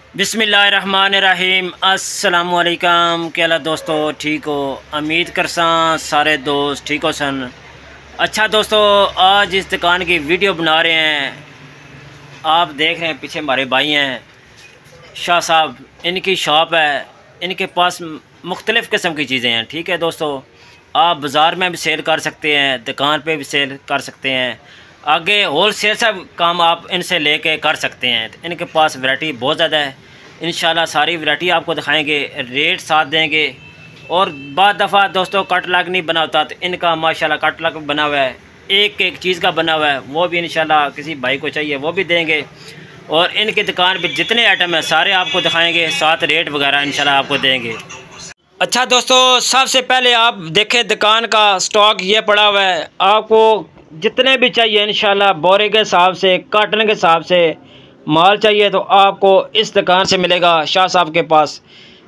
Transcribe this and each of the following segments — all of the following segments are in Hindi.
बिस्मिल्लाहिर्रहमानिर्रहीम। अस्सलामुअलैकुम। क्या हाल है दोस्तों, ठीक हो? उम्मीद करसा सारे दोस्त ठीक हो सन। अच्छा दोस्तों, आज इस दुकान की वीडियो बना रहे हैं। आप देख रहे हैं पीछे हमारे भाई हैं शाह साहब, इनकी शॉप है। इनके पास मुख्तलिफ़ किस्म की चीज़ें हैं। ठीक है दोस्तों, आप बाज़ार में भी सेल कर सकते हैं, दुकान पे भी सेल कर सकते हैं, आगे होल सेल सब काम आप इनसे लेके कर सकते हैं। इनके पास वैरायटी बहुत ज़्यादा है। इंशाल्लाह सारी वैरायटी आपको दिखाएंगे, रेट साथ देंगे। और बाद दफ़ा दोस्तों कट लग नहीं बना होता, तो इनका माशाल्लाह कट लग बना हुआ है, एक एक चीज़ का बना हुआ है। वो भी इंशाल्लाह किसी भाई को चाहिए वो भी देंगे। और इनकी दुकान पे जितने आइटम है सारे आपको दिखाएंगे, साथ रेट वगैरह इंशाल्लाह आपको देंगे। अच्छा दोस्तों, सबसे पहले आप देखें दुकान का स्टॉक ये पड़ा हुआ है। आपको जितने भी चाहिए इंशाल्लाह बोरे के हिसाब से, कार्टन के हिसाब से माल चाहिए तो आपको इस दुकान से मिलेगा शाह साहब के पास।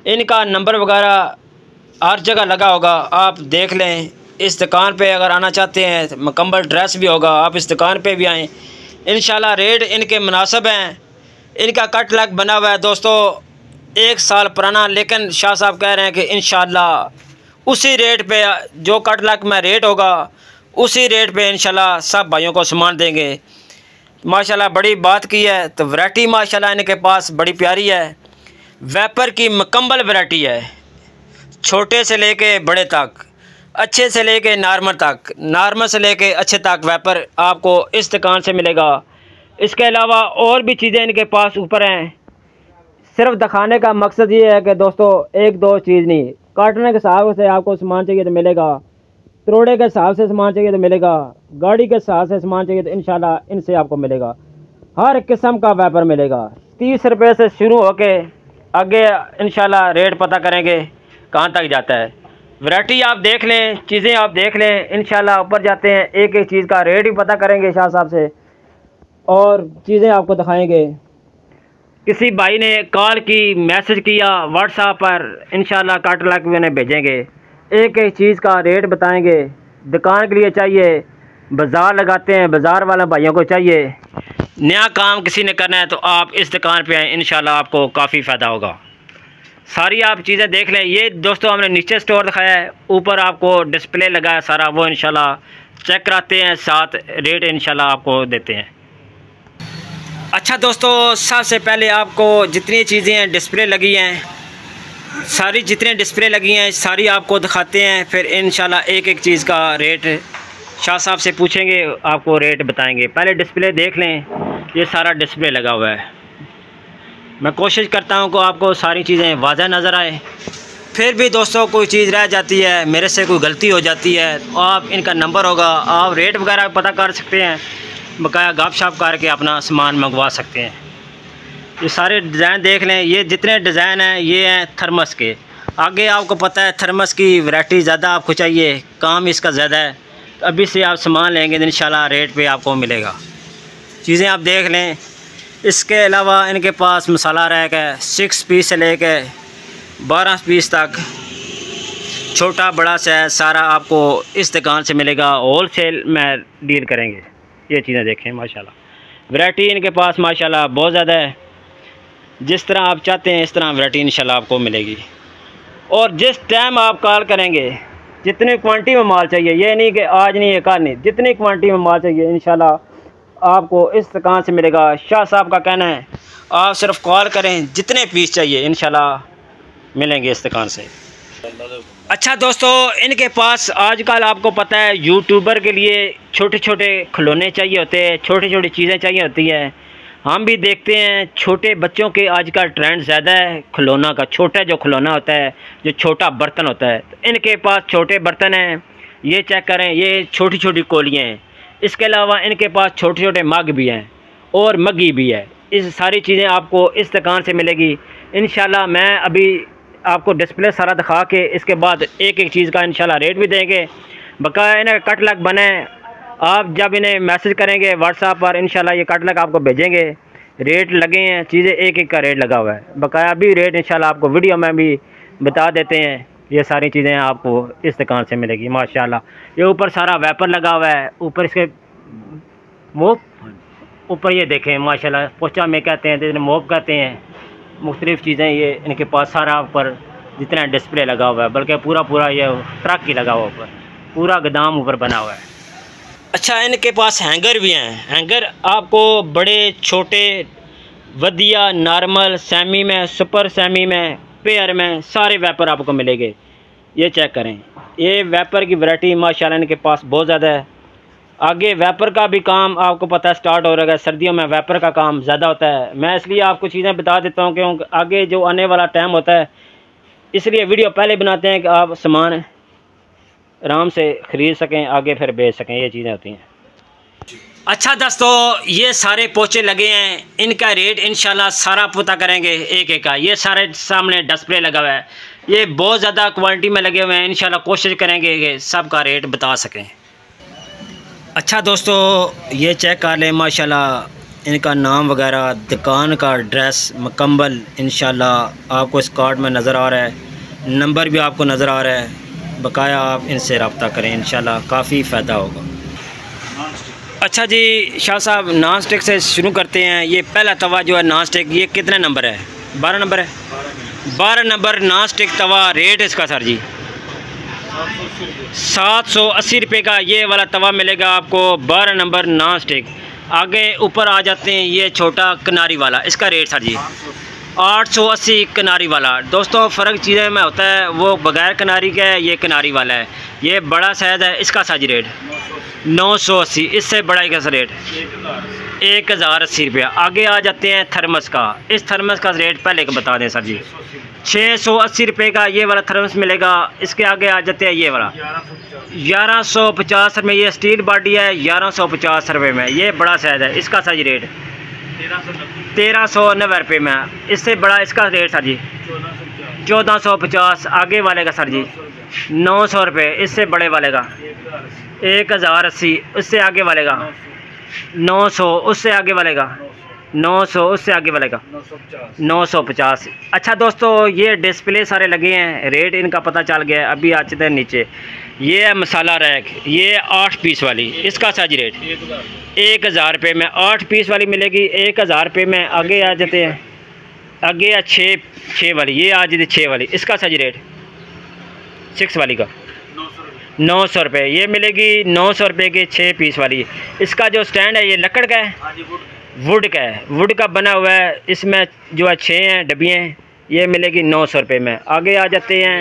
इनका नंबर वगैरह हर जगह लगा होगा, आप देख लें। इस दुकान पे अगर आना चाहते हैं तो मुकम्मल ड्रेस भी होगा, आप इस दुकान पे भी आएँ। इंशाल्लाह रेट इनके मुनासिब हैं। इनका कट लग बना हुआ है दोस्तों 1 साल पुराना, लेकिन शाह साहब कह रहे हैं कि इंशाल्लाह उसी रेट पे, जो कट लग में रेट होगा उसी रेट पे इंशाल्लाह सब भाइयों को सामान देंगे। माशाल्लाह बड़ी बात की है। तो वैरायटी माशाल्लाह इनके पास बड़ी प्यारी है। वेपर की मुकम्मल वैरायटी है, छोटे से लेके बड़े तक, अच्छे से लेके नॉर्मल तक, नॉर्मल से लेके अच्छे तक वेपर आपको इस दुकान से मिलेगा। इसके अलावा और भी चीज़ें इनके पास ऊपर हैं। सिर्फ दिखाने का मकसद ये है कि दोस्तों एक दो चीज़ नहीं, कार्टन के हिसाब से आपको सामान चाहिए तो मिलेगा, तरोड़े के हिसाब से सामान चाहिए तो मिलेगा, गाड़ी के हिसाब से सामान चाहिए तो इंशाल्लाह इनसे आपको मिलेगा। हर किस्म का वेपर मिलेगा। 30 रुपये से शुरू होके आगे इंशाल्लाह रेट पता करेंगे कहाँ तक जाता है। वैरायटी आप देख लें, चीज़ें आप देख लें, इंशाल्लाह ऊपर जाते हैं एक एक चीज़ का रेट भी पता करेंगे शाह साहब से और चीज़ें आपको दिखाएंगे। किसी भाई ने कॉल की, मैसेज किया व्हाट्सएप पर, इंशाल्लाह कट लग भी उन्हें भेजेंगे, एक एक चीज़ का रेट बताएंगे। दुकान के लिए चाहिए, बाज़ार लगाते हैं, बाज़ार वाले भाइयों को चाहिए, नया काम किसी ने करना है तो आप इस दुकान पे आएँ, इंशाल्लाह आपको काफ़ी फ़ायदा होगा। सारी आप चीज़ें देख लें। ये दोस्तों हमने नीचे स्टोर दिखाया है, ऊपर आपको डिस्प्ले लगा है सारा, वो इंशाल्लाह चेक कराते हैं, साथ रेट इंशाल्लाह आपको देते हैं। अच्छा दोस्तों, सबसे पहले आपको जितनी चीज़ें हैं डिस्प्ले लगी हैं, सारी जितनी डिस्प्ले लगी हैं सारी आपको दिखाते हैं। फिर इंशाल्लाह एक एक चीज़ का रेट शाह साहब से पूछेंगे, आपको रेट बताएंगे। पहले डिस्प्ले देख लें, ये सारा डिस्प्ले लगा हुआ है। मैं कोशिश करता हूँ कि आपको सारी चीज़ें वाज़ह नज़र आए। फिर भी दोस्तों कोई चीज़ रह जाती है, मेरे से कोई गलती हो जाती है, तो आप इनका नंबर होगा, आप रेट वगैरह पता कर सकते हैं, बकाया गप शप करके अपना सामान मंगवा सकते हैं। ये सारे डिज़ाइन देख लें। ये जितने डिज़ाइन हैं ये हैं थर्मस के। आगे आपको पता है थर्मस की वैरायटी ज़्यादा आपको चाहिए, काम इसका ज़्यादा है। अभी से आप सामान लेंगे तो इंशाल्लाह रेट पे आपको मिलेगा। चीज़ें आप देख लें। इसके अलावा इनके पास मसाला रैक है, 6 पीस से लेके 12 पीस तक, छोटा बड़ा साइज सारा आपको इस दुकान से मिलेगा। होल सेल में डील करेंगे। ये चीज़ें देखें माशाल्लाह, वैरायटी इनके पास माशाल्लाह बहुत ज़्यादा है। जिस तरह आप चाहते हैं इस तरह वैरायटी इंशाल्लाह आपको मिलेगी। और जिस टाइम आप कॉल करेंगे, जितनी क्वांटिटी में माल चाहिए, ये नहीं कि आज नहीं है कल नहीं, जितनी क्वांटिटी में माल चाहिए इंशाल्लाह आपको इस दुकान से मिलेगा। शाह साहब का कहना है आप सिर्फ कॉल करें, जितने पीस चाहिए इंशाल्लाह मिलेंगे इस दुकान से। अच्छा दोस्तों, इनके पास आजकल आपको पता है यूट्यूबर के लिए छोटे छोटे खिलौने चाहिए होते हैं, छोटी छोटी चीज़ें चाहिए होती है। हम भी देखते हैं छोटे बच्चों के आजकल ट्रेंड ज़्यादा है खिलौना का। छोटा जो खिलौना होता है, जो छोटा बर्तन होता है, तो इनके पास छोटे बर्तन हैं। ये चेक करें, ये छोटी छोटी कोलियाँ हैं। इसके अलावा इनके पास छोटे छोटे मग भी हैं और मग्गी भी है। इस सारी चीज़ें आपको इस दुकान से मिलेगी इंशाल्लाह। मैं अभी आपको डिस्प्ले सारा दिखा के इसके बाद एक एक चीज़ का इंशाल्लाह रेट भी देंगे। बकाया इन्हें कट लग बने, आप जब इन्हें मैसेज करेंगे व्हाट्सएप पर इंशाल्लाह ये कट लग आपको भेजेंगे। रेट लगे हैं, चीज़ें एक एक का रेट लगा हुआ है। बकाया भी रेट इंशाल्लाह आपको वीडियो में भी बता देते हैं। ये सारी चीज़ें आपको इस दुकान से मिलेगी माशाल्लाह। ये ऊपर सारा वेपर लगा हुआ है, ऊपर इसके मोप ऊपर ये देखें माशाल्लाह, पोचा में कहते हैं, मोप कहते हैं। मुख्तलिफ़ चीज़ें ये इनके पास सारा ऊपर जितना डिस्प्ले लगा हुआ है, बल्कि पूरा ये ट्रक ही लगा हुआ ऊपर, पूरा गोदाम ऊपर बना हुआ है। अच्छा, इनके पास हैंगर भी हैं। हैंगर आपको बड़े छोटे, वधिया, नॉर्मल, सेमी में, सुपर सेमी में, पेयर में सारे वेपर आपको मिलेंगे। ये चेक करें, ये वेपर की वैरायटी माशाल्लाह इनके पास बहुत ज़्यादा है। आगे वेपर का भी काम आपको पता है स्टार्ट हो रहा है, सर्दियों में वेपर का काम ज़्यादा होता है। मैं इसलिए आपको चीज़ें बता देता हूँ क्योंकि आगे जो आने वाला टाइम होता है, इसलिए वीडियो पहले बनाते हैं कि आप सामान आराम से ख़रीद सकें, आगे फिर बेच सकें। ये चीज़ें होती हैं। अच्छा दोस्तों, ये सारे पोचे लगे हैं, इनका रेट इंशाल्लाह सारा पता करेंगे एक एक का। ये सारे सामने डिस्प्ले लगा हुआ है, ये बहुत ज़्यादा क्वालिटी में लगे हुए हैं। इंशाल्लाह कोशिश करेंगे कि सब का रेट बता सकें। अच्छा दोस्तों, ये चेक कर लें, माशाल्लाह इनका नाम वगैरह, दुकान का एड्रेस मुकम्मल इंशाल्लाह आपको इस कार्ड में नज़र आ रहा है, नंबर भी आपको नज़र आ रहा है। बकाया आप इनसे रब्ता करें, इंशाल्लाह काफ़ी फ़ायदा होगा। अच्छा जी शाह साहब, नॉन स्टिक से शुरू करते हैं। ये पहला तवा जो है नॉन स्टिक, ये कितने नंबर है? 12 नंबर है। 12 नंबर नॉन स्टिक तवा। रेट इसका सर जी 780 रुपये का ये वाला तवा मिलेगा आपको, 12 नंबर नॉन स्टिक। आगे ऊपर आ जाते हैं, ये छोटा किनारी वाला, इसका रेट सर जी 880 किनारी वाला। दोस्तों फ़र्क चीज़ें में होता है, वो बगैर किनारी का है, ये किनारी वाला है। ये बड़ा साइज़ है, इसका सर जी रेट 980। इससे बड़ा का रेट 1080 रुपया। आगे आ जाते हैं थर्मस का। इस थर्मस का रेट पहले का बता दें सर जी 680 रुपये का ये वाला थर्मस मिलेगा। इसके आगे आ जाते हैं ये वाला 1150 रुपये। ये स्टील बॉडी है, 1150 रुपये में। ये बड़ा साइज़ है, इसका सर जी रेट 1390 रुपये में। इससे बड़ा इसका रेट सर जी 1450। आगे वाले का सर जी 900 रुपये। इससे बड़े वाले का 1080। उससे आगे वाले का 900। उससे आगे वाले का 900। उससे आगे वाले का 950। अच्छा दोस्तों, ये डिस्प्ले सारे लगे हैं, रेट इनका पता चल गया है। अभी आ चुके हैं नीचे। ये है मसाला रैक, ये 8 पीस वाली, इसका साजी रेट 1000 रुपये में। 8 पीस वाली मिलेगी 1000 रुपये में। आगे आ जाते हैं, आगे है 6 वाली, ये आ जाती 6 वाली, इसका साजी रेट 6 वाली का 900 रुपये। ये मिलेगी 900 रुपये की 6 पीस वाली। इसका जो स्टैंड है ये लकड़ का है, वुड का है, वुड का बना हुआ है। इसमें जो है 6 हैं डब्बियाँ, ये मिलेगी 900 रुपये में। आगे आ जाते हैं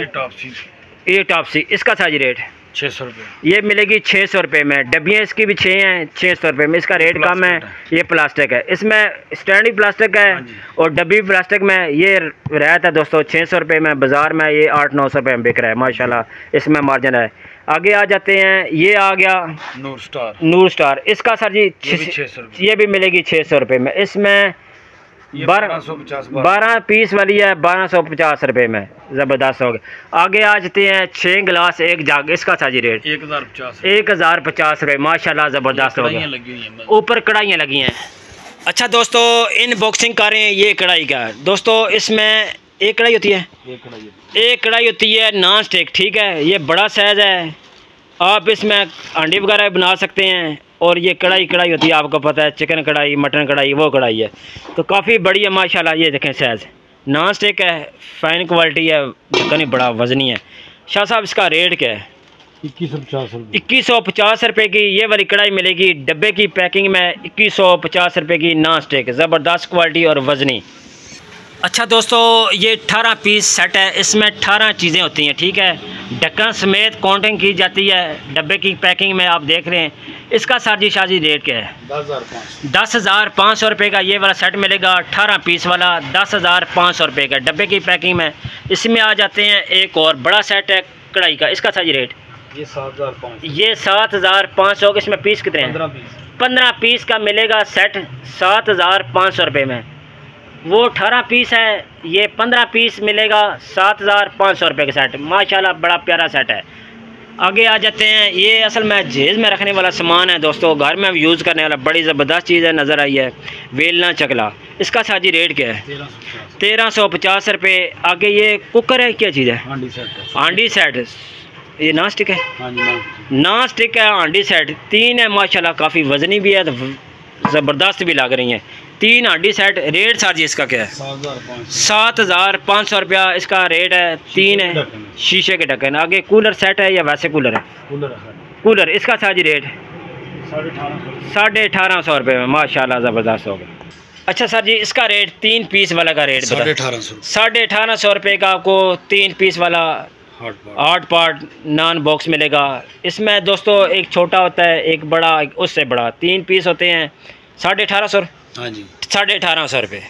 ये टॉपसी, इसका साजी रेट 600 रुपये। ये मिलेगी 600 रुपये में। डब्बियाँ इसकी भी 6 हैं, 600 रुपये में। इसका रेट कम है। ये प्लास्टिक है, इसमें स्टैंड भी प्लास्टिक का है और डब्बी भी प्लास्टिक में। ये रहता है दोस्तों 600 रुपये में। बाज़ार में ये 800-900 रुपये में बिक रहा है माशाल्लाह, इसमें मार्जिन है। आगे आ जाते हैं, ये आ गया नूर स्टार। इसका सर जी 600। ये भी मिलेगी 600 रुपये में। इसमें 12 पीस वाली है, 1250 रुपये में। ज़बरदस्त हो गया। आगे आ जाते हैं 6 गिलास 1 जग, इसका साजी रेट 1050 रुपये। माशाल्लाह ज़बरदस्त हो गया। ऊपर कढ़ाइयाँ लगी हैं। अच्छा दोस्तों, इन बॉक्सिंग कर रहे हैं ये कढ़ाई का। दोस्तों इसमें एक कढ़ाई होती है, एक कढ़ाई होती है नॉन स्टिक, ठीक है। ये बड़ा साइज़ है, आप इसमें अंडे वगैरह बना सकते हैं। और ये कढ़ाई होती है, आपको पता है, चिकन कढ़ाई, मटन कढ़ाई, वो कढ़ाई है, तो काफ़ी बड़ी है माशाल्लाह। ये देखें साइज़ नॉन स्टिक है, फ़ाइन क्वालिटी है, ढक्कन बड़ा वजनी है। शाह साहब इसका रेट क्या है? 2150 रुपये की ये वाली कढ़ाई मिलेगी। डब्बे की पैकिंग में 2150 रुपये की नॉन स्टिक, ज़बरदस्त क्वालिटी और वजनी। अच्छा दोस्तों, ये 18 पीस सेट है, इसमें 18 चीज़ें होती हैं, ठीक है। ढक्कन समेत काउंटिंग की जाती है। डब्बे की पैकिंग में आप देख रहे हैं। इसका साजी शाजी रेट क्या है? 10,500 रुपये का ये वाला सेट मिलेगा। 18 पीस वाला 10,500 रुपये का डब्बे की पैकिंग में। इसमें आ जाते हैं एक और बड़ा सेट है कढ़ाई का, इसका साजी रेट ये 7,500। ये 7,500। इसमें पीस कितने हैं? 15 पीस का मिलेगा सेट 7,500 रुपये में। वो 18 पीस है, ये 15 पीस मिलेगा 7,500 रुपये का सेट। माशाल्लाह बड़ा प्यारा सेट है। आगे आ जाते हैं, ये असल में जेज़ में रखने वाला सामान है दोस्तों, घर में यूज़ करने वाला बड़ी ज़बरदस्त चीज़ है, नज़र आई है। वेलना चकला, इसका साजी रेट क्या है? 1350 रुपये। आगे ये कुकर है, क्या चीज़ है? हांडी सेट। ये नॉन स्टिक है, नॉन स्टिक है, हांडी सेट 3 है माशाल्लाह, काफ़ी वज़नी भी है, ज़बरदस्त भी लग रही हैं। 3 हांडी सेट। रेट सर जी इसका क्या है? 7,500 रुपया इसका रेट है। 3 है शीशे के ढक्कन। आगे कूलर सेट है या वैसे कूलर है? कूलर इसका सर जी रेट 1850 रुपये में। माशाल्लाह ज़बरदस्त होगा। अच्छा सर जी इसका रेट 3 पीस वाला का रेट 1850 रुपये का आपको 3 पीस वाला 8 पार्ट नॉन बॉक्स मिलेगा। इसमें दोस्तों एक छोटा होता है, एक बड़ा, एक उससे बड़ा, 3 पीस होते हैं। 1850। हाँ जी 1850 रुपये।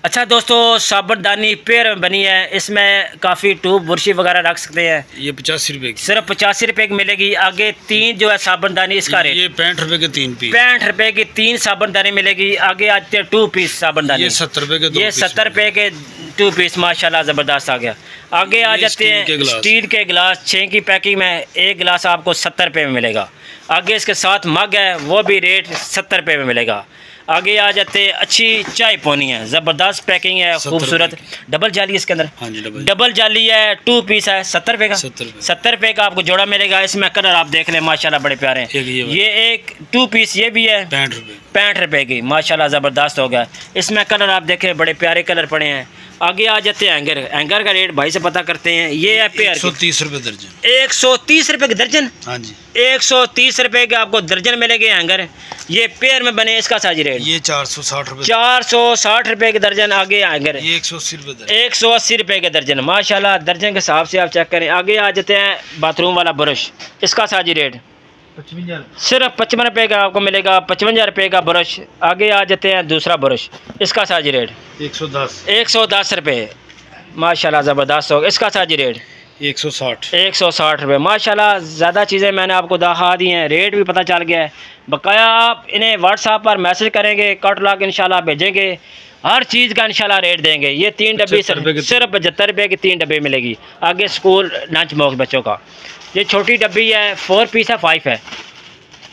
अच्छा दोस्तों साबुनदानी पेयर में बनी है। इसमें काफ़ी ट्यूब बुरशी वगैरह रख सकते हैं। ये 85 रुपये की, सिर्फ 85 रुपये की मिलेगी। आगे 3 जो है साबुनदानी इसका रेट ये 65 रुपये के 3 पीस, 65 रुपये की 3 साबुनदानी मिलेगी। आगे आते हैं 2 पीस साबुनदानी, ये 70 रुपये के, ये 70 रुपये के 2 पीस। माशाल्लाह ज़बरदस्त आ गया। आगे आ जाते हैं स्टील के गिलास 6 की पैकिंग में। एक गिलास आपको 70 रुपये में मिलेगा। आगे इसके साथ मग है, वो भी रेट 70 रुपये में मिलेगा। आगे आ जाते अच्छी चाय पोनी है, ज़बरदस्त पैकिंग है, खूबसूरत। डबल जाली इसके अंदर। हाँ जी डबल जाली है। 2 पीस है 70 रुपये का। 70 रुपये का आपको जोड़ा मिलेगा। इसमें कलर आप देख लें माशाल्लाह बड़े प्यारे हैं। ये एक 2 पीस ये भी है 65 रुपये की। माशाल्लाह ज़बरदस्त हो गया। इसमें कलर आप देखें बड़े प्यारे कलर पड़े हैं। आगे आ जाते हैं एंगर। एंगर का रेट भाई से पता करते हैं। ये है पेयर 130 रुपये दर्जन। 130 रुपये की दर्जन। हाँ जी 130 रुपये के आपको दर्जन मिलेंगे एंगर। ये पेयर में बने। इसका साजी रेट ये 460 रुपये। 460 रुपये के दर्जन। आगे एंगर ये 180 रुपये 180 रुपये के दर्जन। माशाल्लाह दर्जन के हिसाब से आप चेक करें। आगे आ जाते हैं बाथरूम वाला ब्रश। इसका साजी रेट सिर्फ 55 रुपये का आपको मिलेगा। 55 रुपये का ब्रश। आगे आ जाते हैं दूसरा ब्रश। इसका साजी रेट 110 रुपये। माशाल्लाह ज़बरदस्त होगा। इसका साजी रेट 160 रुपये। माशाल्लाह ज़्यादा चीज़ें मैंने आपको दिखा दी हैं, रेट भी पता चल गया है। बकाया आप इन्हें व्हाट्सएप पर मैसेज करेंगे, कट ला के इंशाल्लाह भेजेंगे। हर चीज़ का इंशाल्लाह रेट देंगे। ये 3 डब्बी सिर्फ 75 रुपये की 3 डब्बे मिलेगी। आगे स्कूल लंच बॉक्स बच्चों का। ये छोटी डब्बी है, 4 पीस है 5 है।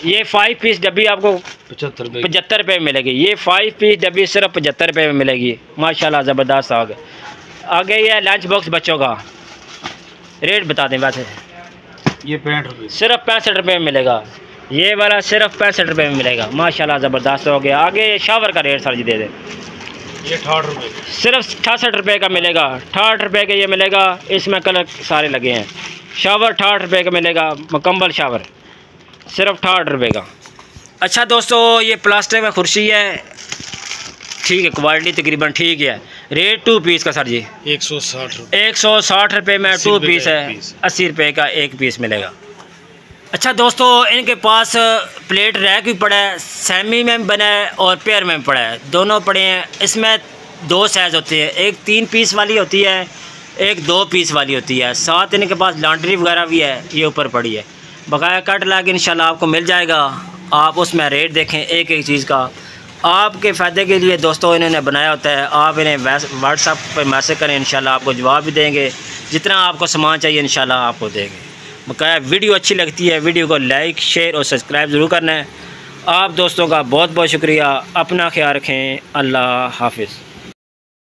ये 5 पीस डब्बी आपको 75 रुपये में मिलेगी। ये 5 पीस डब्बी सिर्फ 75 रुपये में मिलेगी। माशाल्लाह ज़बरदस्त आ गया। आगे ये लंच बॉक्स बच्चों का रेट बता दें। वैसे ये 65 रुपये, सिर्फ 65 रुपये में मिलेगा। ये वाला सिर्फ 65 रुपये में मिलेगा। माशाल्लाह ज़बरदस्त हो गया। आगे शावर का रेट सर जी दे दें। ये 68 रुपये, सिर्फ 68 रुपये का मिलेगा। 68 रुपये का ये मिलेगा। इसमें कलर सारे लगे हैं। शावर 68 रुपये का मिलेगा। मुकम्मल शावर सिर्फ 68 रुपये का। अच्छा दोस्तों ये प्लास्टिक में कुर्सी है, ठीक है, क्वालिटी तकरीबन ठीक है। रेट 2 पीस का सर जी 160 रुपये में 2 पीस है। 80 रुपये का 1 पीस मिलेगा। अच्छा दोस्तों इनके पास प्लेट रैक भी पड़ा है, सेमी में बना है और पेयर में पड़ा है, दोनों पड़े हैं। इसमें 2 साइज़ होते हैं, एक 3 पीस वाली होती है, एक 2 पीस वाली होती है। साथ इनके पास लॉन्ड्री वगैरह भी है। ये ऊपर पड़ी है। बकाया कट ला के इंशाल्लाह आपको मिल जाएगा। आप उसमें रेट देखें एक एक चीज़ का। आपके फ़ायदे के लिए दोस्तों इन्होंने बनाया होता है। आप इन्हें व्हाट्सएप पर मैसेज करें, इंशाल्लाह आपको जवाब भी देंगे। जितना आपको सामान चाहिए इंशाल्लाह आपको देंगे। बकाया वीडियो अच्छी लगती है, वीडियो को लाइक शेयर और सब्सक्राइब ज़रूर करना है। आप दोस्तों का बहुत बहुत शुक्रिया। अपना ख्याल रखें। अल्लाह हाफिज़।